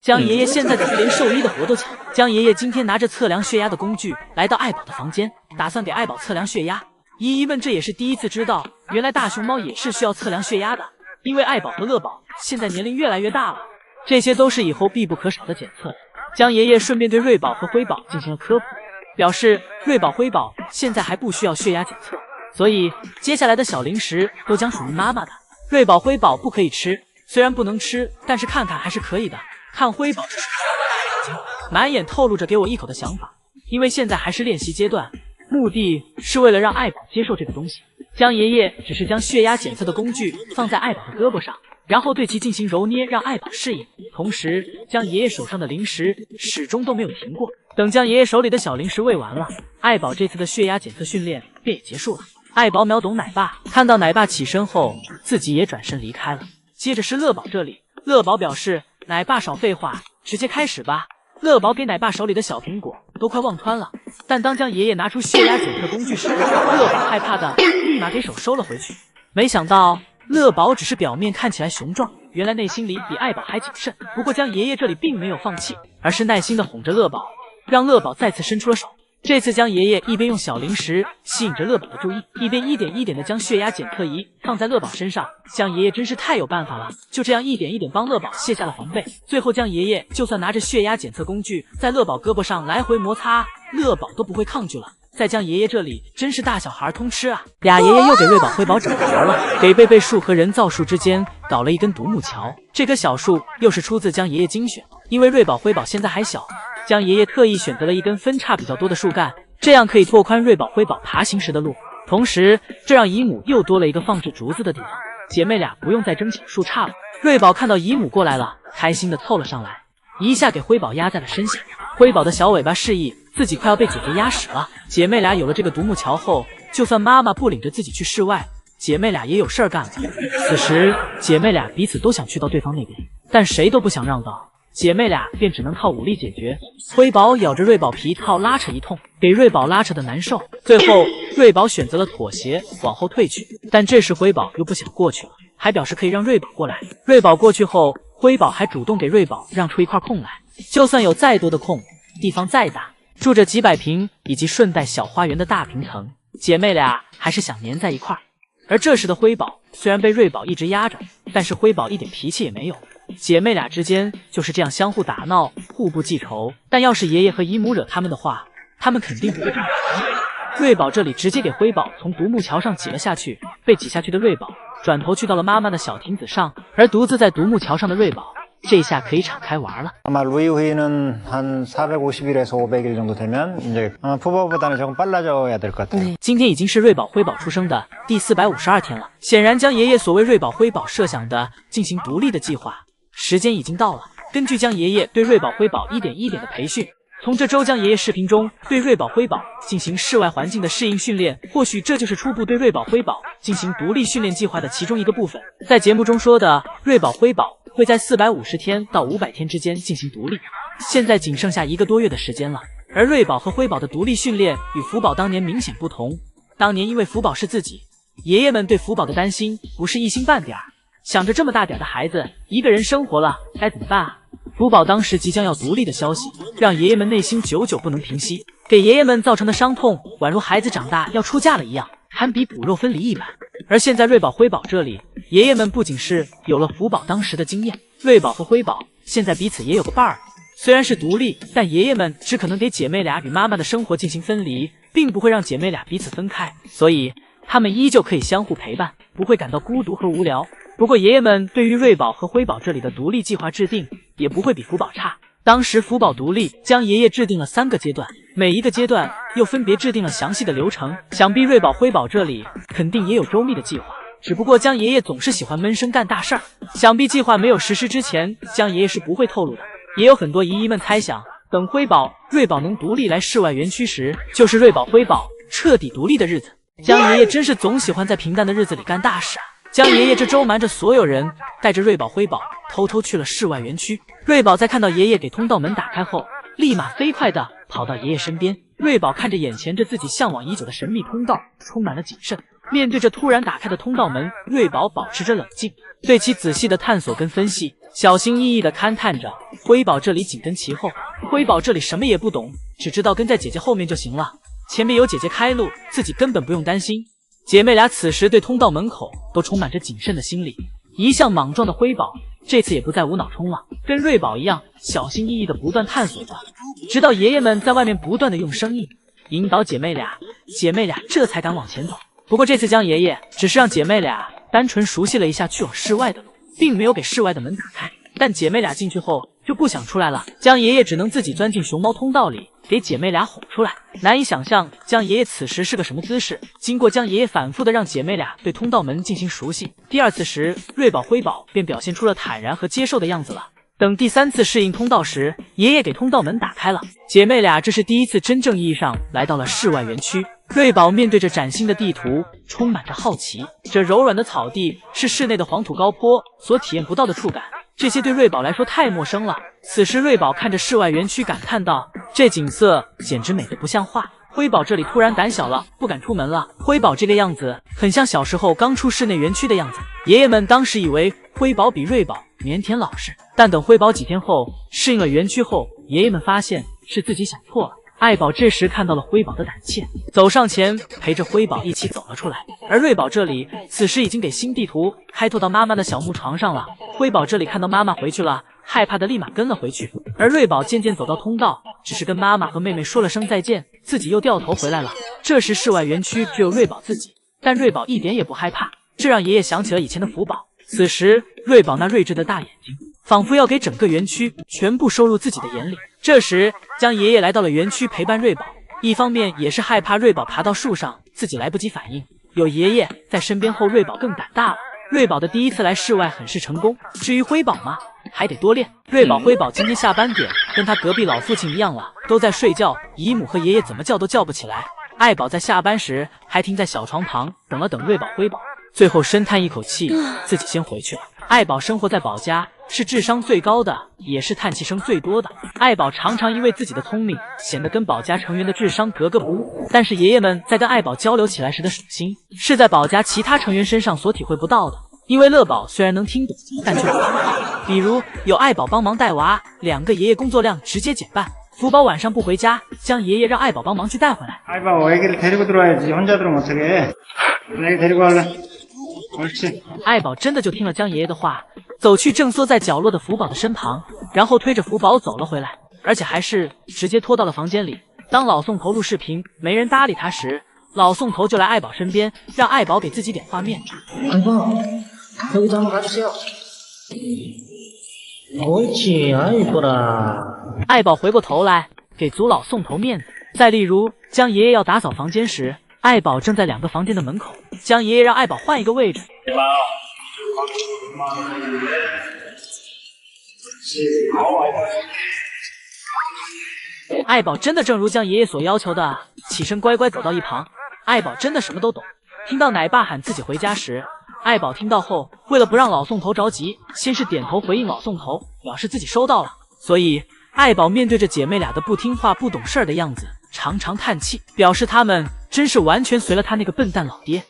江爷爷现在可是连兽医的活都抢。江爷爷今天拿着测量血压的工具来到爱宝的房间，打算给爱宝测量血压。依依们这也是第一次知道，原来大熊猫也是需要测量血压的。因为爱宝和乐宝现在年龄越来越大了，这些都是以后必不可少的检测。江爷爷顺便对瑞宝和辉宝进行了科普，表示瑞宝、辉宝现在还不需要血压检测，所以接下来的小零食都将属于妈妈的。瑞宝、辉宝不可以吃，虽然不能吃，但是看看还是可以的。看辉宝这是满眼透露着给我一口的想法，因为现在还是练习阶段，目的是为了让爱宝接受这个东西。江爷爷只是将血压检测的工具放在爱宝的胳膊上，然后对其进行揉捏，让爱宝适应。同时，江爷爷手上的零食始终都没有停过。等江爷爷手里的小零食喂完了，爱宝这次的血压检测训练便也结束了。爱宝秒懂奶爸，看到奶爸起身后，自己也转身离开了。接着是乐宝这里，乐宝表示奶爸少废话，直接开始吧。乐宝给奶爸手里的小苹果都快忘吞了，但当江爷爷拿出血压检测工具时，乐宝害怕的立马给手收了回去。没想到乐宝只是表面看起来雄壮，原来内心里比爱宝还谨慎。不过江爷爷这里并没有放弃，而是耐心的哄着乐宝，让乐宝再次伸出了手。这次江爷爷一边用小零食吸引着乐宝的注意，一边一点一点的将血压检测仪放在乐宝身上。江爷爷真是太有办法了，就这样一点一点帮乐宝卸下了防备。最后江爷爷就算拿着血压检测工具在乐宝胳膊上来回摩擦，乐宝都不会抗拒了。在江爷爷这里真是大小孩通吃啊！俩爷爷又给瑞宝、辉宝整活了，给贝贝树和人造树之间搞了一根独木桥。这棵小树又是出自江爷爷精选，因为瑞宝、辉宝现在还小，江爷爷特意选择了一根分叉比较多的树干，这样可以拓宽瑞宝、辉宝爬行时的路。同时，这让姨母又多了一个放置竹子的地方，姐妹俩不用再争抢树杈了。瑞宝看到姨母过来了，开心的凑了上来，一下给辉宝压在了身下。辉宝的小尾巴示意自己快要被姐姐压死了。姐妹俩有了这个独木桥后，就算妈妈不领着自己去室外，姐妹俩也有事儿干了。此时，姐妹俩彼此都想去到对方那边，但谁都不想让道，姐妹俩便只能靠武力解决。辉宝咬着瑞宝皮套拉扯一通，给瑞宝拉扯的难受。最后，瑞宝选择了妥协，往后退去。但这时辉宝又不想过去了，还表示可以让瑞宝过来。瑞宝过去后，辉宝还主动给瑞宝让出一块空来。就算有再多的空，地方再大，住着几百平以及顺带小花园的大平层，姐妹俩还是想黏在一块儿。而这时的辉宝虽然被瑞宝一直压着，但是辉宝一点脾气也没有。姐妹俩之间就是这样相互打闹，互不记仇。但要是爷爷和姨母惹他们的话，他们肯定不会这么做。瑞宝这里直接给辉宝从独木桥上挤了下去，被挤下去的瑞宝转头去到了妈妈的小亭子上，而独自在独木桥上的瑞宝这下可以敞开玩了。 아마 루이 후이는 한 450일에서 500일 정도 되면 이제 아마 푸바보다는 조금 빨라져야 될 것 같아요. 今天已经是瑞宝、辉宝出生的第452天了。显然，江爷爷所谓瑞宝、辉宝设想的进行独立的计划，时间已经到了。根据江爷爷对瑞宝、辉宝一点一点的培训，从这周江爷爷视频中对瑞宝、辉宝进行室外环境的适应训练，或许这就是初步对瑞宝、辉宝进行独立训练计划的其中一个部分。在节目中说的瑞宝、辉宝会在450天到500天之间进行独立，现在仅剩下1个多月的时间了。而瑞宝和辉宝的独立训练与福宝当年明显不同，当年因为福宝是自己，爷爷们对福宝的担心不是一星半点儿，想着这么大点的孩子一个人生活了该怎么办啊？福宝当时即将要独立的消息，让爷爷们内心久久不能平息，给爷爷们造成的伤痛宛如孩子长大要出嫁了一样，堪比骨肉分离一般。而现在瑞宝、辉宝这里，爷爷们不仅是有了福宝当时的经验，瑞宝和辉宝现在彼此也有个伴儿。虽然是独立，但爷爷们只可能给姐妹俩与妈妈的生活进行分离，并不会让姐妹俩彼此分开，所以他们依旧可以相互陪伴，不会感到孤独和无聊。不过爷爷们对于瑞宝和辉宝这里的独立计划制定也不会比福宝差。当时福宝独立将爷爷制定了3个阶段，每一个阶段又分别制定了详细的流程，想必瑞宝、辉宝这里肯定也有周密的计划。只不过江爷爷总是喜欢闷声干大事儿，想必计划没有实施之前，江爷爷是不会透露的。也有很多姨姨们猜想，等辉宝、瑞宝能独立来室外园区时，就是瑞宝、辉宝彻底独立的日子。江爷爷真是总喜欢在平淡的日子里干大事啊！江爷爷这周瞒着所有人，带着瑞宝、辉宝偷偷去了室外园区。瑞宝在看到爷爷给通道门打开后，立马飞快地跑到爷爷身边。瑞宝看着眼前这自己向往已久的神秘通道，充满了谨慎。面对着突然打开的通道门，瑞宝保持着冷静，对其仔细的探索跟分析，小心翼翼地勘探着。辉宝这里紧跟其后，辉宝这里什么也不懂，只知道跟在姐姐后面就行了。前面有姐姐开路，自己根本不用担心。姐妹俩此时对通道门口都充满着谨慎的心理。一向莽撞的辉宝这次也不再无脑冲了，跟瑞宝一样小心翼翼地不断探索着，直到爷爷们在外面不断地用声音引导姐妹俩这才敢往前走。不过这次江爷爷只是让姐妹俩单纯熟悉了一下去往室外的路，并没有给室外的门打开。但姐妹俩进去后就不想出来了，江爷爷只能自己钻进熊猫通道里，给姐妹俩哄出来。难以想象江爷爷此时是个什么姿势。经过江爷爷反复的让姐妹俩对通道门进行熟悉，第二次时瑞宝辉宝便表现出了坦然和接受的样子了。等第三次适应通道时，爷爷给通道门打开了，姐妹俩这是第一次真正意义上来到了室外园区。瑞宝面对着崭新的地图，充满着好奇。这柔软的草地是室内的黄土高坡所体验不到的触感，这些对瑞宝来说太陌生了。此时瑞宝看着室外园区感叹道，这景色简直美得不像话。辉宝这里突然胆小了，不敢出门了。辉宝这个样子很像小时候刚出室内园区的样子。爷爷们当时以为辉宝比瑞宝腼腆老实，但等辉宝几天后适应了园区后，爷爷们发现是自己想错了。爱宝这时看到了辉宝的胆怯，走上前陪着辉宝一起走了出来。而瑞宝这里此时已经给新地图开拓到妈妈的小木床上了。辉宝这里看到妈妈回去了，害怕的立马跟了回去。而瑞宝渐渐走到通道，只是跟妈妈和妹妹说了声再见，自己又掉头回来了。这时室外园区只有瑞宝自己，但瑞宝一点也不害怕，这让爷爷想起了以前的福宝。此时瑞宝那睿智的大眼睛仿佛要给整个园区全部收入自己的眼里。这时江爷爷来到了园区陪伴瑞宝，一方面也是害怕瑞宝爬到树上自己来不及反应，有爷爷在身边后瑞宝更胆大了。瑞宝的第一次来室外很是成功，至于辉宝嘛，还得多练。瑞宝辉宝今天下班点跟他隔壁老父亲一样了，都在睡觉，姨母和爷爷怎么叫都叫不起来。爱宝在下班时还停在小床旁等了等瑞宝辉宝，最后深叹一口气，自己先回去了。爱宝生活在宝家，是智商最高的，也是叹气声最多的。爱宝常常因为自己的聪明，显得跟宝家成员的智商格格不入。但是爷爷们在跟爱宝交流起来时的省心，是在宝家其他成员身上所体会不到的。因为乐宝虽然能听懂，但却不听话。比如有爱宝帮忙带娃，两个爷爷工作量直接减半。福宝晚上不回家，将爷爷让爱宝帮忙去带回来。爱宝真的就听了江爷爷的话，走去正缩在角落的福宝的身旁，然后推着福宝走了回来，而且还是直接拖到了房间里。当老宋头录视频没人搭理他时，老宋头就来爱宝身边，让爱宝给自己点画面。爱宝回过头来给足老宋头面子。再例如江爷爷要打扫房间时，爱宝正在两个房间的门口，江爷爷让爱宝换一个位置。爱宝真的正如江爷爷所要求的，起身乖乖走到一旁。爱宝真的什么都懂。听到奶爸喊自己回家时，爱宝听到后，为了不让老宋头着急，先是点头回应老宋头，表示自己收到了。所以爱宝面对着姐妹俩的不听话不懂事儿的样子，常常叹气，表示他们真是完全随了他那个笨蛋老爹。